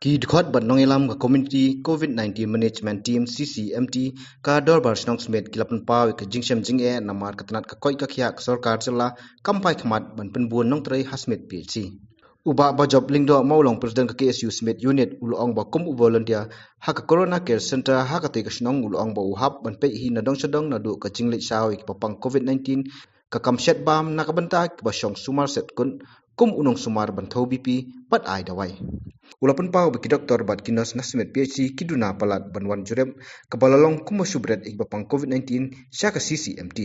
Kynduh ban nongelam ka Community COVID-19 Management Team CCMT ka dorbar snong Smit kilapan pawi ka jingeh namar katanat ka koi ka khia sarkar chela kampai khmat ban penbuan nongtrei Smit PHC. Uba ba job lingdo maulong president ka KSU Smit unit ulong ba kum volunteer ha ka corona care center ha ka te ka snong ulong ba uhap ban pe hi na dong sadong na du ka jingle sawi ka papang COVID-19 ka kamshet bam na ka banta ba syong sumar set kun kum unong sumar ban thau BP pat ai dawai. Ulapan pau bagi doktor bat kinos na Smit PHC Kynduh palat banwan jurem kebalalong kumusubret ikbapang COVID-19 sya ke CCMT.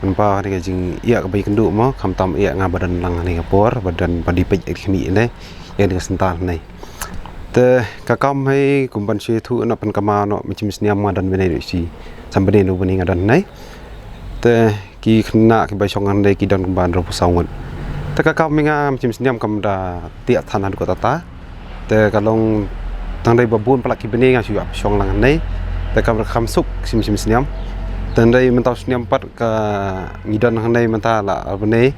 Kenapa ni kajing ia kebaik Kynduh mo kamtam ia ngabadan lang ni kapor badan padipej ikni ni yang dengan sental ni. Te kakam hai kumpan si tu nak pen kama no macam seniam ngadan benai si sampai ni ubani ngadan ni. Te ki kena ki baisongan dai ki dan kumban ro pusangun. Te kakam minga macam seniam kam da tiak tanan ko tata. Te kalong tang dai babun palak ki benai ngasu ap song lang ni. Te kam rakam suk sim seniam. Tandai mentau seniam pat ka ngidan hang nei menta la benai.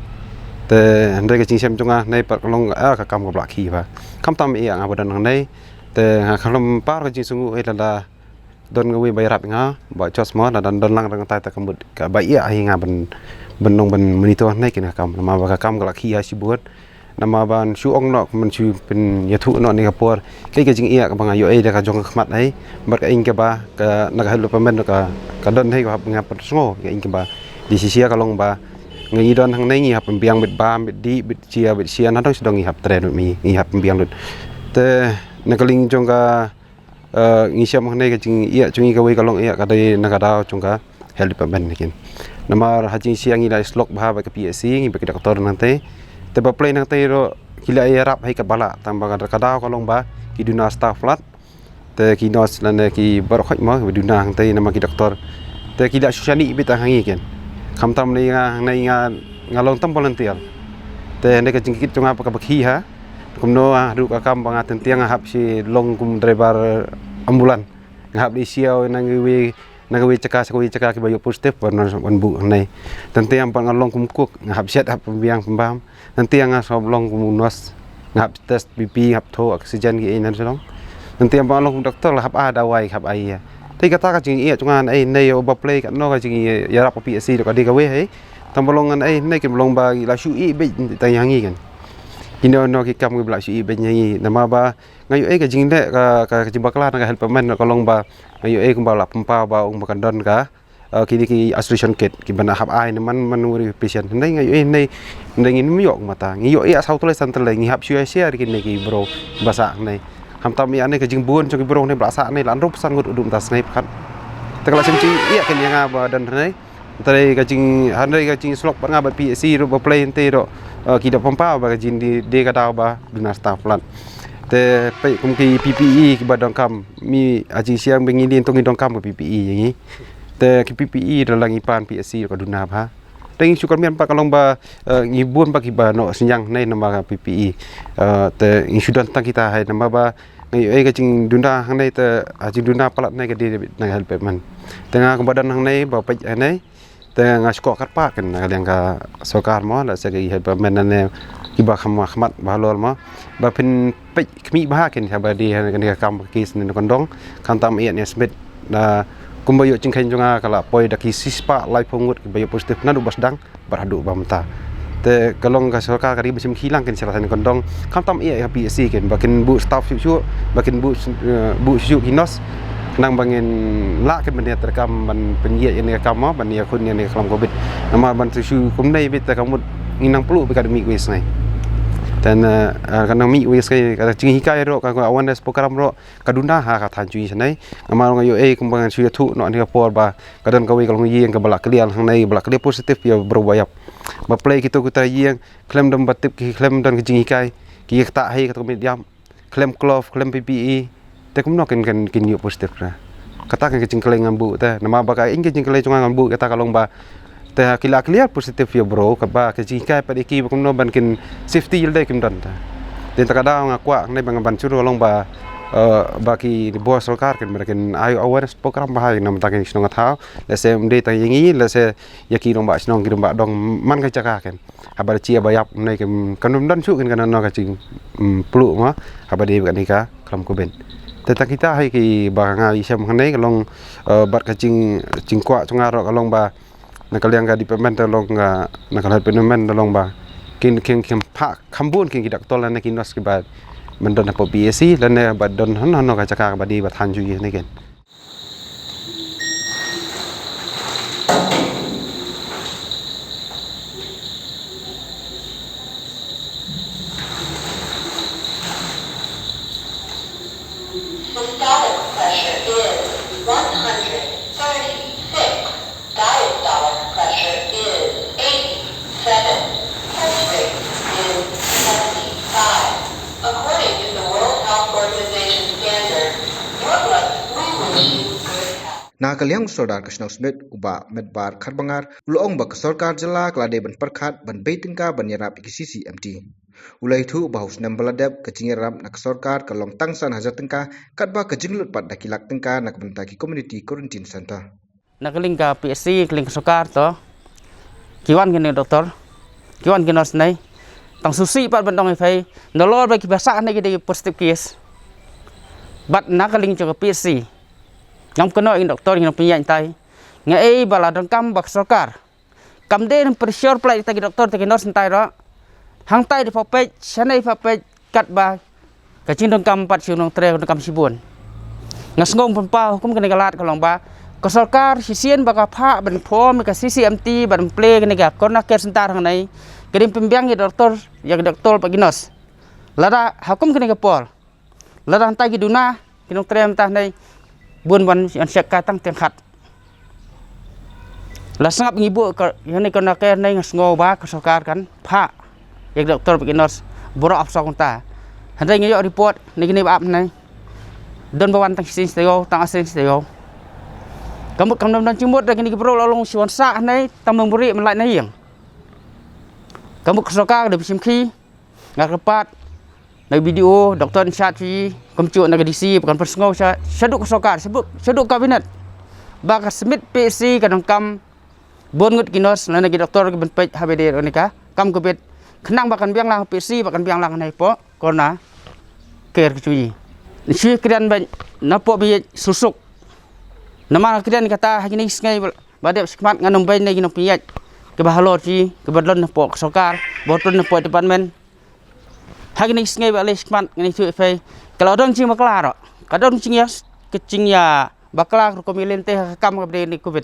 Te handai ka cingsem junga nei pat kalong ka kam ko blaki ba. Kam tam ia ngabadan hang nei. Te kalom par ka cingsungu la don ngawi bayrap nga ba chos mo dan don lang rang tai ta kambut ka ba ia hi nga benong ben monitor nei kin kam nama ba kam ka laki ha sibut nama ban su ong no men su pen yathu no ni kapor kai ka jing ia ka bang ayo da ka jong khmat ai bar ka ing ka ba ka nak halu pamen ka don hei ka nga pat sngo ka ing ka ba di sisia kalong ba ngi don hang nei ngi hap biang bit ba bit di bit cia bit sia na dong sedong ngi hap tren mi ngi hap biang lut te nakaling jong ka ngisam hang nei ka jing ia jungi ka wei kalong ia ka dai nakada jong ka hel pamen kin nama hajing siang ila slok bah ba ka PHC ngi ba ka doktor nanti te ba play nang te ro kila ia rap hai ka bala tamba ka kada kalong ba ki duna staff flat te ki nos lan ki bar khoi ma ki duna hang te nama ki doktor te ki da susani bit hangi ken kham tam ni nga nai nga ngalong tam volunteer te ne ka jingkit tunga pa ka bakhi ha kumno ru ka kam banga tentiang hap si long kum driver ambulan ngap di siau nang wi caka ki bayu positif wan bu nei tentiang pa ngalong kum kuk ngap set hap biang pembam tentiang sob long kum nos ngap test BP ngap tho oksigen ki inan selong tentiang pa long doktor lah hap dawai hap ai te kata ka jing ia chungan ai nei oba play ka no ka jing ya rap PHC ka di ka we hai tambolongan ai nei kim long ba la shu i be tayangi kan kino no ki kam gebla si benyi nama ba ngayu ka jing de ka jimbakla ka help man ka long ba ngayu kumba la pempa ba ung makan don ka kini ki isolation kit ki bana hab ai man manuri patient nei ngayu nei ngin miyok mata ngiyo ia sau tole santel ngi hab shu share kini ki bro basa nei ham tam ia nei ka jing buon cho ki bro nei basa nei lan rup sangut udum tas nei khat tekala semci ia ken nga ba dan nei tadi kacing handai kacing slok pernah buat PHC ro play ente ro kita pompa ba kacing di kata ba duna staff lan te pe kum ki PPE ki badong kam mi aji siang bengili entong idong kam ke PPE yang ni te ki PPE dalang ipan PHC ko duna ba teng syukur mian pa kalong ba ngibun pa ki ba no senyang nei nama PPE te insudan tang kita hai nama ba ngai kacing duna hang nei te aji duna palat nei ke di nang help man tengah kebadan hang nei ba pe nei tengah skok karpa kan yang ka sokar mo la segi help menane kiba khmat balol mo ba pin pe kmi ba kan ba di kan kam kis ni kondong kan tam ia ni Smit na kumbayo cingkhen jonga kala poi da ki sispa lai pongut bayo positif na du basdang berhadu ba menta te kalong ka sokar kari besim hilang kan selasan kondong kan tam ia PHC kan bakin bu staff su bakin bu su kinos nang bangin la kan bania terkam ban penyiat yang rekam ban ya kun yang kelam covid nama ban su kum nei bit kamu nginang pelu be akademi wis nai dan kan mi wis kai kata cing hikai ro ka awan des program ro kaduna ha ka than cui sanai nama ngayo kumbangan su thu no ni por ba kadan kawi kalong yang ka balak klian hang nei balak klia positif ya berbayap ba play kita yang klaim dam batip ki klaim dan cing hikai ki tak hai ka mediam klaim glove klaim PPE te kum no kin yu positif na kata kan kecingkeleng ngambu te nama ba ka ing kecingkeleng cunga ngambu kata kalong ba te kila clear positif ya bro ka ba kecingkai pa iki kum no ban kin safety yilde kim dan ta den ta kada ngakwa nei bang ban churu long ba bagi buah solkar kan mereka ayo awareness program bahaya nama takin senong tahu lese mende tang yangi lese yaki nombak senong ki nombak dong man ka cakah kan habar cia bayap nai kan dan su kan kan no ka cing peluk ma habar di kan nika kelam ko ben teta kita hai ki banga isam hanai kalong bat ka cing kwa cungaro kalong ba nakaliang ka di pemen tolong ka nakalat pemen tolong ba kin pak kambun kin kidak tolan kin nos ki ba Mandan apa PHC dan badan hano kacakar badi batan juga ni kan. Systolic pressure is 136. Diastolic pressure is 87. Pulse rate is 75. According to the World Health Organization standard, your blood, we wish you good health. Nakaliang sodar ke Smit uba medbar kharbangar uloong ba kesorkar jela klade ban perkhat ban beitingka ban yarap ki CCMT. Ulai thu bahus nambaladep ke jingerap nak kesorkar kalong tangsan hajar tengka katba ke jinglut pat dakilak tengka nak benta ki community quarantine center. Nakaling ka PHC keling kesorkar to. Kiwan kini doktor. Kiwan kini nurse nai. Tang susi pat bentong ifai nolor bagi bahasa ni kita positif case bat nakaling juga PHC ngam kena ing doktor ing penyan tai ngai bala dengkam bak sarkar kam de pressure play tagi doktor tagi nurse tai ro hang tai di popej chanai popej kat ba kacing dengkam pat siu nongtrei dengkam sibun ngasngong pempa hukum kena galat kalong ba ke sarkar sisien baka pha ben phom ka CCMT ban play kena ga corona care center hang nai kirim pembiang ya doktor yang doktor pagi nos lada hukum kena kepol lada hantai duna kinong trem tah nai bun ban an syak katang tengkhat la sangap ngibu ka yani kena ke nai ngasngo ba kesokar kan pha yang doktor pagi nos boro afsa konta hantai ngayo report ni kini ap nai don bawan tang sin stego tang asin stego kamu dan cimut dah kini kepro lolong siwan sa nai tambang buri melai nai yang kamu kesokar dari simki nggak kepat dari video doktor insat fi kemcu nak DC bukan persengau syaduk kesokar syaduk kabinet baka Smit PHC kadang kam bongut kinos lagi doktor benpej HBD onika kam kebet kenang bakan biang lang PHC bakan biang lang nai po kona care kecui si krian ban napo bi susuk nama krian kata hagini ngai badep semat nganum bain lagi no piyat ke bahalo ci ke badlon po sokar botol po department hagini ngai bale semat ngani tu fai kalau don ci maklar kadon ci yas kecing ya baklar ko milente kam ke ni covid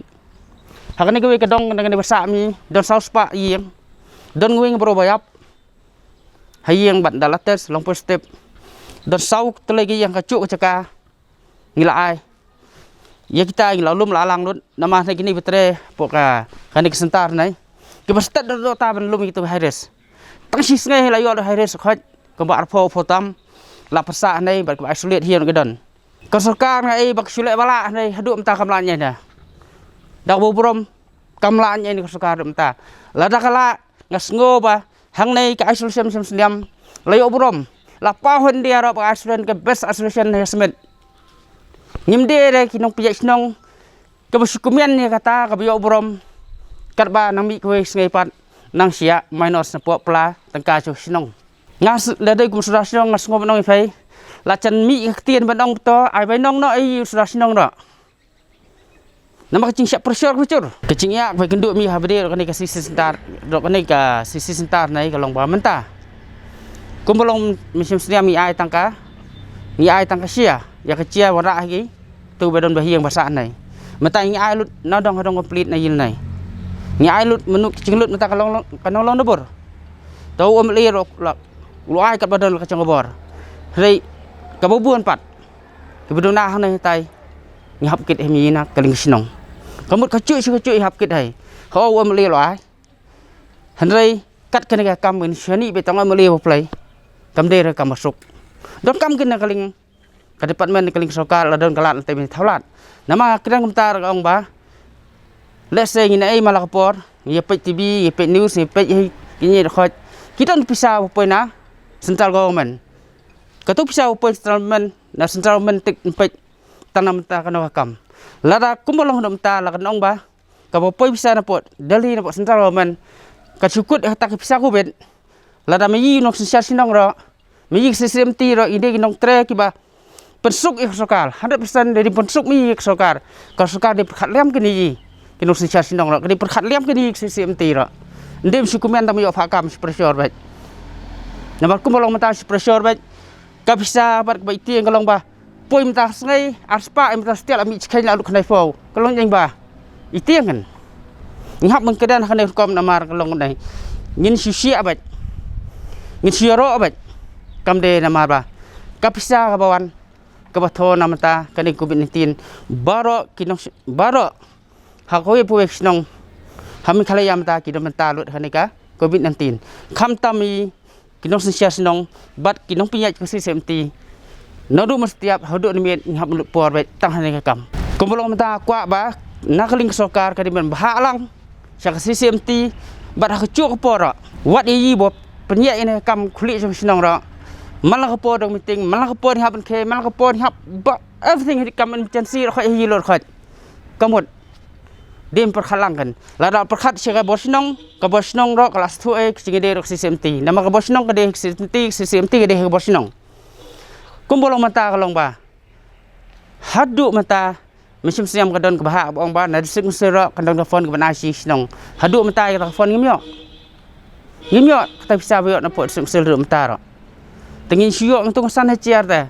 hagani ke kedong dengan bersami don saus pak yeng don ngwing bro bayap hayeng bat dalates long step don sau telegi yang kacuk caka ngilai ya kita ngilalum lalang lut nama gini betre poka kani kesentar nai ke bestat do ta ben lum itu virus tangsi ngai layo do virus khot ke ba arpo fotam la persa nai ba isolate hian gedon ke sarkar ngai bak sulek bala nai hadu mta kamlanya dah dak bobrom kamlanya ni ke sarkar mta la dakala ngasngo ba hang nai ke isolation sem layo brom la pahon dia ro ba isolation ke best isolation Smit nyimde re kinong pijak sinong kebesukumian ni kata kabiyo brom katba nang mi kuwe ngai pat nang sia minus na po pla tangka chu sinong ngas ledai kum sudah sinong ngas ngom nong ifai la chan mi tien bandong to ai bai nong no ai sudah sinong ro nama kecing siap pressure kucur kecing ya bai Kynduh mi habde ro kani ka sisi sentar ro kani ka sisi sentar nai kalong ba menta kumbelong misim sedia mi ai tangka sia ya kecil warak lagi tu badon bahi yang basah nai mata ngi ai lut nadong hadong komplit nai yil nai ngi ai lut menuk cinglut mata kalong kanong dobor tau li ro lu ai kat badon kacang obor rei kabubuan pat kebedona nai tai ngi hap kit hemi na kaling sinong kamut kacuy hap kit hai ho li lo ai hanrei kat kene ka kam ni shani betong li ho play kam de kam masuk don kam kena kaling ke department keling sokar ladon kalat temi thaulat nama kirang kumtar ong ba let's say ngina ai malah kapor ye pej TV ye pej news ye pej kini khot kita pisah poina central government Katu pisau pun centralment tik impek tanam ta kana kam. Lada kumolong dom ta la kanong ba. Ka poi bisa na pot dali na pot centralment. Ka cukut tak pisau ko bet. Lada mi nok sosial sinong ro. Mi CCMT ro ide nongtrei ki ba. Pensuk ik sokar 100% dari pensuk mi ik sokar. Ka sokar di perkhat lem kini. Kinok sosial sinong ro. Di perkhat lem kini CCMT ro. Ndem sukumen tam yo phakam pressure bet. Namar kumolong mata pressure bet. Kapisa bat ba itieng kalong ba poi mata sengai arspa mata setiap ami cikai lalu kena fau kalong yang ba itieng kan ngap mengkedan kena kom namar kalong nai ngin susia bat ngin siaro bat kamde namar ba kapisa kabawan kabato namata kena COVID-19 baro kinong baro hakoi PHC nong hami khalaya mata kinong mata lut kena ka COVID-19 kam tami kinong sensia senong bat kinong pinyat ke CCMT nadu mestiap hodok ni ngap mulut por bet tang hane kam kumbolong mata kwa ba nakaling sokar kadiman bahalang sa CCMT bat ha cuk por wat yi bo pinyat ine kam kulit senong ro malang por dong meeting malang por hap ke malang por hap everything kam emergency kho yi lor kho kamut dem perkhalang kan lada perkhat sega bosnong ka bosnong ro kelas 2 cingede ro CCMT nama ka bosnong ka de CCMT ka de ka bosnong kumbolong mata kalong ba hadu mata mesim siam ka don ka bah bong ba na disik sero ka dong phone ka banasi snong hadu mata ka phone ngimyo ka bisa yo na po sim sel ro mata ro tengin siyo ngtung san ha ciar ta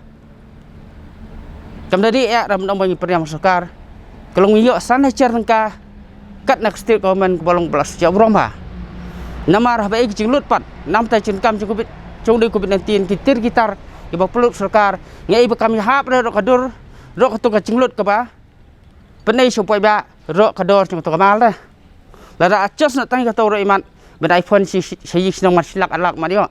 kam dadi ya ram dong bagi periam sokar kalong yo san ha ciar tengka kat nak stil komen bolong belas jauh romba namar baik jinglut pat nam ta cinkam cukup cung di COVID-19 kitir gitar iba peluk serkar ngai iba kami hap ro kadur ro ketung ka jinglut ka ba penai supaya ba ro kador cung to kamal dah lada acos nak tang ka to ro iman ben iPhone si sinong masilak alak ma dio